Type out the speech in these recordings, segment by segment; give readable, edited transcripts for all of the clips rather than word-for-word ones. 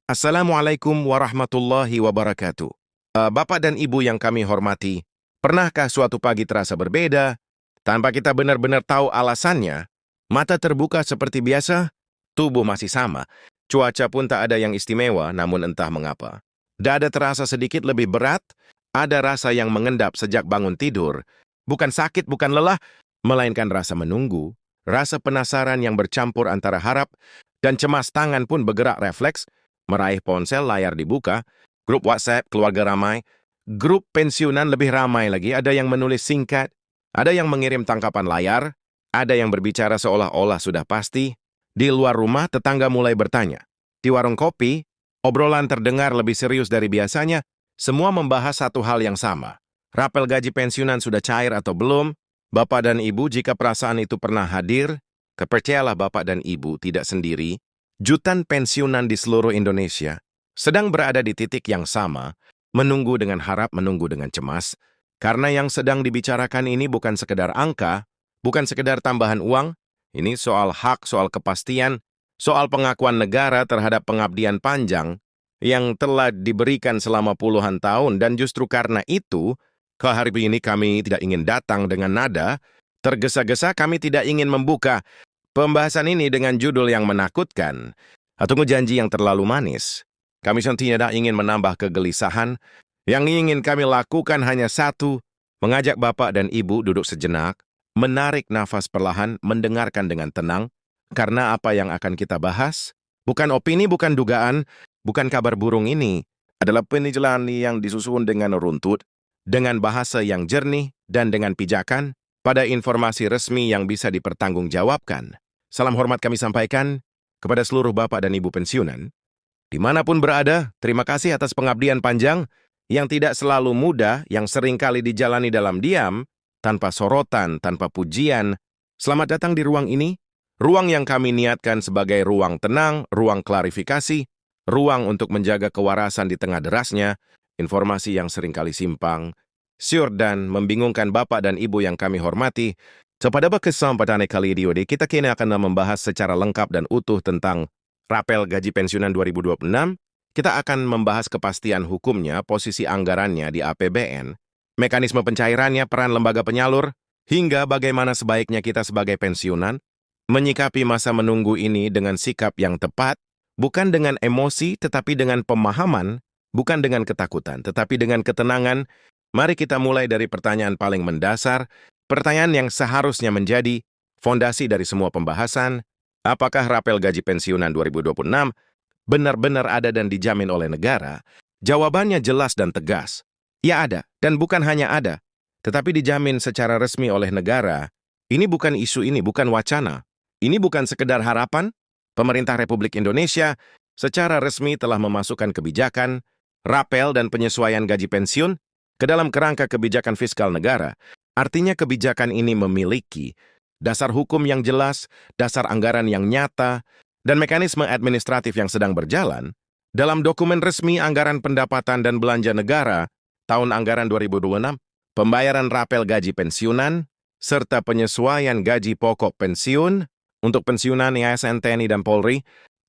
Assalamualaikum warahmatullahi wabarakatuh. Bapak dan Ibu yang kami hormati, pernahkah suatu pagi terasa berbeda, tanpa kita benar-benar tahu alasannya? Mata terbuka seperti biasa, tubuh masih sama, cuaca pun tak ada yang istimewa, namun entah mengapa. Dada terasa sedikit lebih berat, ada rasa yang mengendap sejak bangun tidur. Bukan sakit, bukan lelah, melainkan rasa menunggu, rasa penasaran yang bercampur antara harap dan cemas. Tangan pun bergerak refleks, meraih ponsel, layar dibuka, grup WhatsApp, keluarga ramai, grup pensiunan lebih ramai lagi, ada yang menulis singkat, ada yang mengirim tangkapan layar, ada yang berbicara seolah-olah sudah pasti. Di luar rumah, tetangga mulai bertanya. Di warung kopi, obrolan terdengar lebih serius dari biasanya, semua membahas satu hal yang sama. Rapel gaji pensiunan sudah cair atau belum? Bapak dan Ibu, jika perasaan itu pernah hadir, percayalah Bapak dan Ibu tidak sendiri. Jutaan pensiunan di seluruh Indonesia sedang berada di titik yang sama, menunggu dengan harap, menunggu dengan cemas, karena yang sedang dibicarakan ini bukan sekedar angka, bukan sekedar tambahan uang, ini soal hak, soal kepastian, soal pengakuan negara terhadap pengabdian panjang yang telah diberikan selama puluhan tahun, dan justru karena itu, ke hari ini kami tidak ingin datang dengan nada tergesa-gesa. Kami tidak ingin membuka pembahasan ini dengan judul yang menakutkan atau janji yang terlalu manis. Kami tidak ingin menambah kegelisahan. Yang ingin kami lakukan hanya satu, mengajak Bapak dan Ibu duduk sejenak, menarik nafas perlahan, mendengarkan dengan tenang, karena apa yang akan kita bahas bukan opini, bukan dugaan, bukan kabar burung. Ini adalah penjelasan yang disusun dengan runtut, dengan bahasa yang jernih, dan dengan pijakan pada informasi resmi yang bisa dipertanggungjawabkan. Salam hormat kami sampaikan kepada seluruh Bapak dan Ibu pensiunan. Dimanapun berada, terima kasih atas pengabdian panjang yang tidak selalu mudah, yang seringkali dijalani dalam diam, tanpa sorotan, tanpa pujian. Selamat datang di ruang ini, ruang yang kami niatkan sebagai ruang tenang, ruang klarifikasi, ruang untuk menjaga kewarasan di tengah derasnya informasi yang seringkali simpang, siur dan membingungkan Bapak dan Ibu yang kami hormati. Pada kesempatan kali ini, kita kini akan membahas secara lengkap dan utuh tentang Rapel Gaji Pensiunan 2026. Kita akan membahas kepastian hukumnya, posisi anggarannya di APBN, mekanisme pencairannya, peran lembaga penyalur, hingga bagaimana sebaiknya kita sebagai pensiunan menyikapi masa menunggu ini dengan sikap yang tepat, bukan dengan emosi tetapi dengan pemahaman, bukan dengan ketakutan tetapi dengan ketenangan. Mari kita mulai dari pertanyaan paling mendasar, pertanyaan yang seharusnya menjadi fondasi dari semua pembahasan. Apakah Rapel Gaji Pensiunan 2026 benar-benar ada dan dijamin oleh negara? Jawabannya jelas dan tegas. Ya ada, dan bukan hanya ada, tetapi dijamin secara resmi oleh negara. Ini bukan isu, ini bukan wacana. Ini bukan sekedar harapan. Pemerintah Republik Indonesia secara resmi telah memasukkan kebijakan rapel dan penyesuaian gaji pensiun ke dalam kerangka kebijakan fiskal negara. Artinya kebijakan ini memiliki dasar hukum yang jelas, dasar anggaran yang nyata, dan mekanisme administratif yang sedang berjalan. Dalam dokumen resmi anggaran pendapatan dan belanja negara tahun anggaran 2026, pembayaran rapel gaji pensiunan, serta penyesuaian gaji pokok pensiun untuk pensiunan ASN, TNI, dan Polri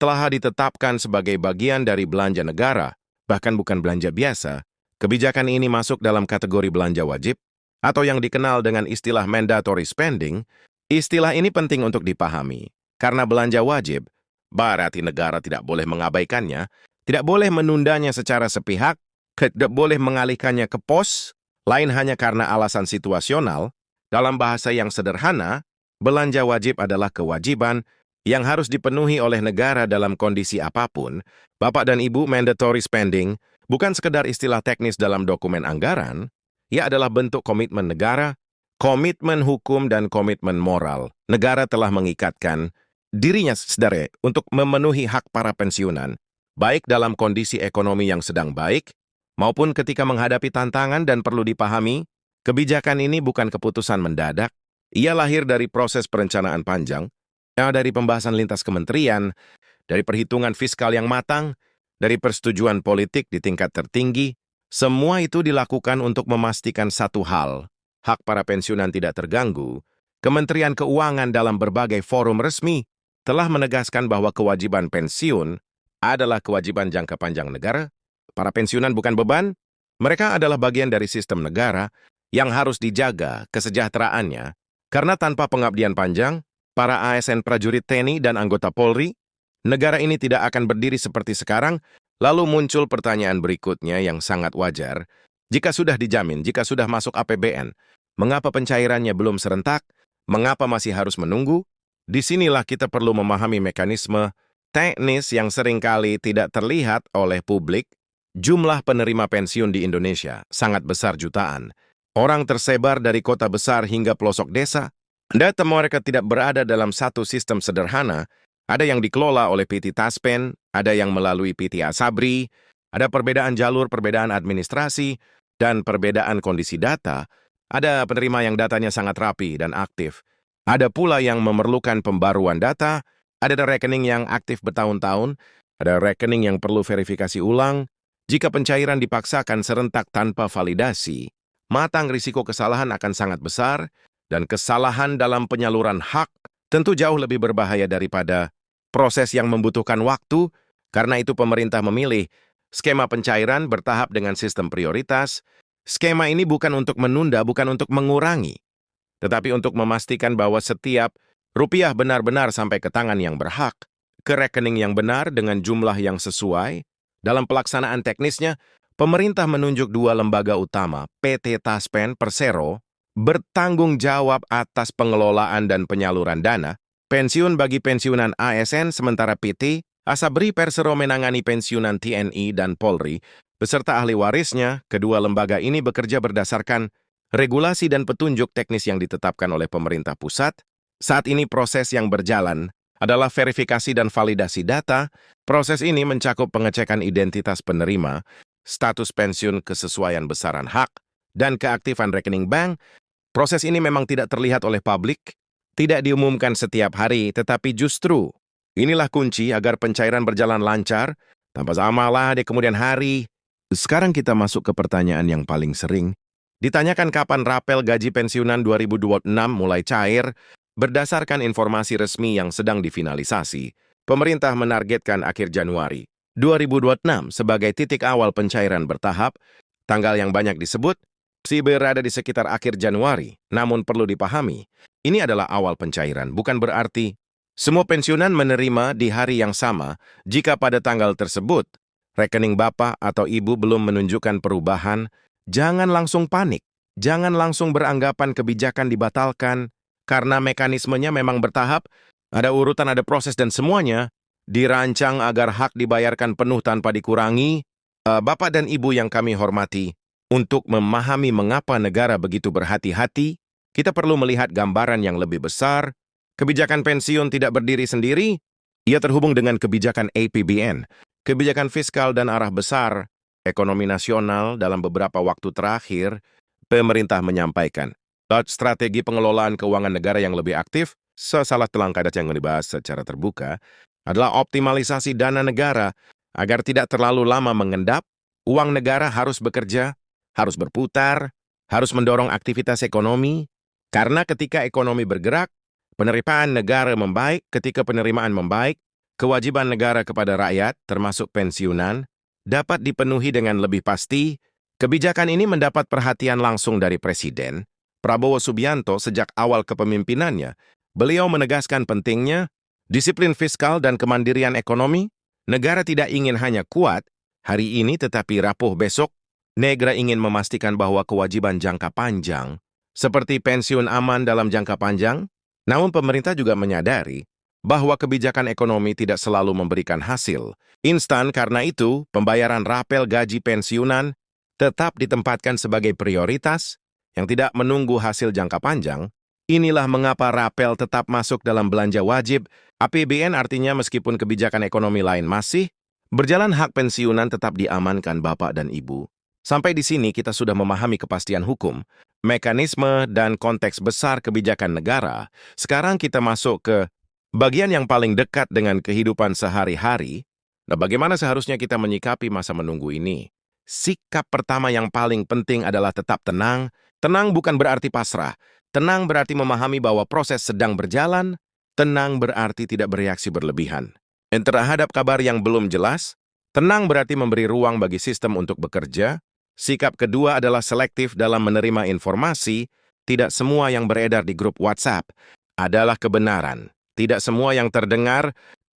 telah ditetapkan sebagai bagian dari belanja negara, bahkan bukan belanja biasa. Kebijakan ini masuk dalam kategori belanja wajib, atau yang dikenal dengan istilah mandatory spending. Istilah ini penting untuk dipahami, karena belanja wajib berarti negara tidak boleh mengabaikannya, tidak boleh menundanya secara sepihak, tidak boleh mengalihkannya ke pos lain hanya karena alasan situasional. Dalam bahasa yang sederhana, belanja wajib adalah kewajiban yang harus dipenuhi oleh negara dalam kondisi apapun. Bapak dan Ibu, mandatory spending bukan sekedar istilah teknis dalam dokumen anggaran, ia adalah bentuk komitmen negara, komitmen hukum, dan komitmen moral. Negara telah mengikatkan dirinya sendiri untuk memenuhi hak para pensiunan, baik dalam kondisi ekonomi yang sedang baik, maupun ketika menghadapi tantangan. Dan perlu dipahami, kebijakan ini bukan keputusan mendadak. Ia lahir dari proses perencanaan panjang, dari pembahasan lintas kementerian, dari perhitungan fiskal yang matang, dari persetujuan politik di tingkat tertinggi. Semua itu dilakukan untuk memastikan satu hal, hak para pensiunan tidak terganggu. Kementerian Keuangan dalam berbagai forum resmi telah menegaskan bahwa kewajiban pensiun adalah kewajiban jangka panjang negara. Para pensiunan bukan beban, mereka adalah bagian dari sistem negara yang harus dijaga kesejahteraannya. Karena tanpa pengabdian panjang, para ASN prajurit TNI dan anggota Polri, negara ini tidak akan berdiri seperti sekarang. Lalu muncul pertanyaan berikutnya yang sangat wajar. Jika sudah dijamin, jika sudah masuk APBN, mengapa pencairannya belum serentak? Mengapa masih harus menunggu? Disinilah kita perlu memahami mekanisme teknis yang seringkali tidak terlihat oleh publik. Jumlah penerima pensiun di Indonesia sangat besar jutaan. Orang tersebar dari kota besar hingga pelosok desa. Data mereka tidak berada dalam satu sistem sederhana. Ada yang dikelola oleh PT Taspen, ada yang melalui PT Asabri, ada perbedaan jalur, perbedaan administrasi, dan perbedaan kondisi data. Ada penerima yang datanya sangat rapi dan aktif. Ada pula yang memerlukan pembaruan data, ada rekening yang aktif bertahun-tahun, ada rekening yang perlu verifikasi ulang. Jika pencairan dipaksakan serentak tanpa validasi, matang risiko kesalahan akan sangat besar, dan kesalahan dalam penyaluran hak tentu jauh lebih berbahaya daripada proses yang membutuhkan waktu. Karena itu pemerintah memilih skema pencairan bertahap dengan sistem prioritas. Skema ini bukan untuk menunda, bukan untuk mengurangi, tetapi untuk memastikan bahwa setiap rupiah benar-benar sampai ke tangan yang berhak, ke rekening yang benar dengan jumlah yang sesuai. Dalam pelaksanaan teknisnya, pemerintah menunjuk dua lembaga utama, PT Taspen Persero, bertanggung jawab atas pengelolaan dan penyaluran dana, pensiun bagi pensiunan ASN, sementara PT Asabri Persero menangani pensiunan TNI dan Polri. Beserta ahli warisnya, kedua lembaga ini bekerja berdasarkan regulasi dan petunjuk teknis yang ditetapkan oleh pemerintah pusat. Saat ini proses yang berjalan adalah verifikasi dan validasi data. Proses ini mencakup pengecekan identitas penerima, status pensiun kesesuaian besaran hak, dan keaktifan rekening bank. Proses ini memang tidak terlihat oleh publik, tidak diumumkan setiap hari, tetapi justru inilah kunci agar pencairan berjalan lancar, tanpa masalah di kemudian hari. Sekarang kita masuk ke pertanyaan yang paling sering ditanyakan, kapan rapel gaji pensiunan 2026 mulai cair? Berdasarkan informasi resmi yang sedang difinalisasi, pemerintah menargetkan akhir Januari 2026 sebagai titik awal pencairan bertahap. Tanggal yang banyak disebut masih berada di sekitar akhir Januari, namun perlu dipahami, ini adalah awal pencairan, bukan berarti semua pensiunan menerima di hari yang sama. Jika pada tanggal tersebut, rekening bapak atau ibu belum menunjukkan perubahan, jangan langsung panik, jangan langsung beranggapan kebijakan dibatalkan, karena mekanismenya memang bertahap, ada urutan, ada proses, dan semuanya dirancang agar hak dibayarkan penuh tanpa dikurangi. Bapak dan Ibu yang kami hormati, untuk memahami mengapa negara begitu berhati-hati, kita perlu melihat gambaran yang lebih besar. Kebijakan pensiun tidak berdiri sendiri, ia terhubung dengan kebijakan APBN, kebijakan fiskal dan arah besar ekonomi nasional. Dalam beberapa waktu terakhir, pemerintah menyampaikan strategi pengelolaan keuangan negara yang lebih aktif. Salah satu langkah yang dibahas secara terbuka adalah optimalisasi dana negara agar tidak terlalu lama mengendap. Uang negara harus bekerja, harus berputar, harus mendorong aktivitas ekonomi. Karena ketika ekonomi bergerak, penerimaan negara membaik. Ketika penerimaan membaik, kewajiban negara kepada rakyat, termasuk pensiunan, dapat dipenuhi dengan lebih pasti. Kebijakan ini mendapat perhatian langsung dari Presiden Prabowo Subianto sejak awal kepemimpinannya. Beliau menegaskan pentingnya disiplin fiskal dan kemandirian ekonomi. Negara tidak ingin hanya kuat hari ini tetapi rapuh besok. Negara ingin memastikan bahwa kewajiban jangka panjang, seperti pensiun aman dalam jangka panjang. Namun pemerintah juga menyadari bahwa kebijakan ekonomi tidak selalu memberikan hasil instan. Karena itu, pembayaran rapel gaji pensiunan tetap ditempatkan sebagai prioritas yang tidak menunggu hasil jangka panjang. Inilah mengapa rapel tetap masuk dalam belanja wajib APBN, artinya meskipun kebijakan ekonomi lain masih berjalan, hak pensiunan tetap diamankan Bapak dan Ibu. Sampai di sini kita sudah memahami kepastian hukum, mekanisme, dan konteks besar kebijakan negara. Sekarang kita masuk ke bagian yang paling dekat dengan kehidupan sehari-hari. Nah, bagaimana seharusnya kita menyikapi masa menunggu ini? Sikap pertama yang paling penting adalah tetap tenang. Tenang bukan berarti pasrah. Tenang berarti memahami bahwa proses sedang berjalan. Tenang berarti tidak bereaksi berlebihan. Terhadap kabar yang belum jelas, tenang berarti memberi ruang bagi sistem untuk bekerja. Sikap kedua adalah selektif dalam menerima informasi. Tidak semua yang beredar di grup WhatsApp adalah kebenaran. Tidak semua yang terdengar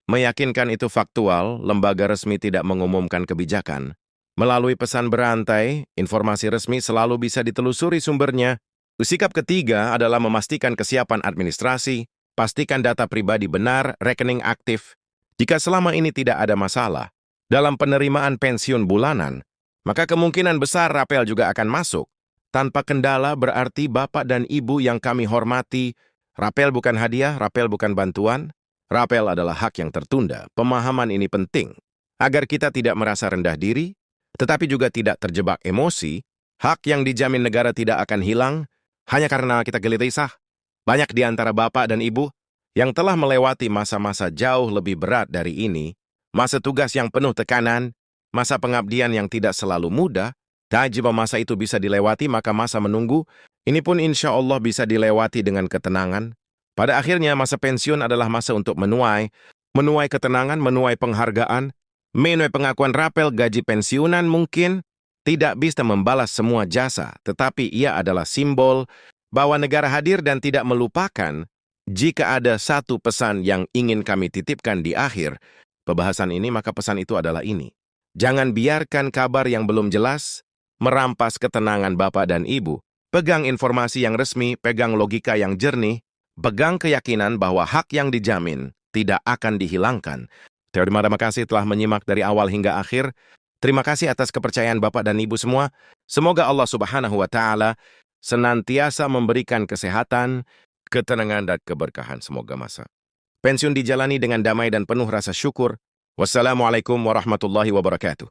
meyakinkan itu faktual. Lembaga resmi tidak mengumumkan kebijakan. Melalui pesan berantai, informasi resmi selalu bisa ditelusuri sumbernya. Sikap ketiga adalah memastikan kesiapan administrasi. Pastikan data pribadi benar, rekening aktif. Jika selama ini tidak ada masalah dalam penerimaan pensiun bulanan, maka kemungkinan besar rapel juga akan masuk. Tanpa kendala berarti Bapak dan Ibu yang kami hormati, rapel bukan hadiah, rapel bukan bantuan, rapel adalah hak yang tertunda. Pemahaman ini penting, agar kita tidak merasa rendah diri, tetapi juga tidak terjebak emosi. Hak yang dijamin negara tidak akan hilang hanya karena kita gelisah. Banyak di antara Bapak dan Ibu yang telah melewati masa-masa jauh lebih berat dari ini, masa tugas yang penuh tekanan, masa pengabdian yang tidak selalu mudah. Dan jika masa itu bisa dilewati, maka masa menunggu, ini pun insya Allah bisa dilewati dengan ketenangan. Pada akhirnya, masa pensiun adalah masa untuk menuai ketenangan, menuai penghargaan, menuai pengakuan. Rapel gaji pensiunan mungkin tidak bisa membalas semua jasa, tetapi ia adalah simbol bahwa negara hadir dan tidak melupakan. Jika ada satu pesan yang ingin kami titipkan di akhir pembahasan ini, maka pesan itu adalah ini. Jangan biarkan kabar yang belum jelas merampas ketenangan Bapak dan Ibu. Pegang informasi yang resmi, pegang logika yang jernih, pegang keyakinan bahwa hak yang dijamin tidak akan dihilangkan. Terima kasih telah menyimak dari awal hingga akhir. Terima kasih atas kepercayaan Bapak dan Ibu semua. Semoga Allah Subhanahu wa Ta'ala senantiasa memberikan kesehatan, ketenangan dan keberkahan. Semoga masa pensiun dijalani dengan damai dan penuh rasa syukur. Wassalamualaikum warahmatullahi wabarakatuh.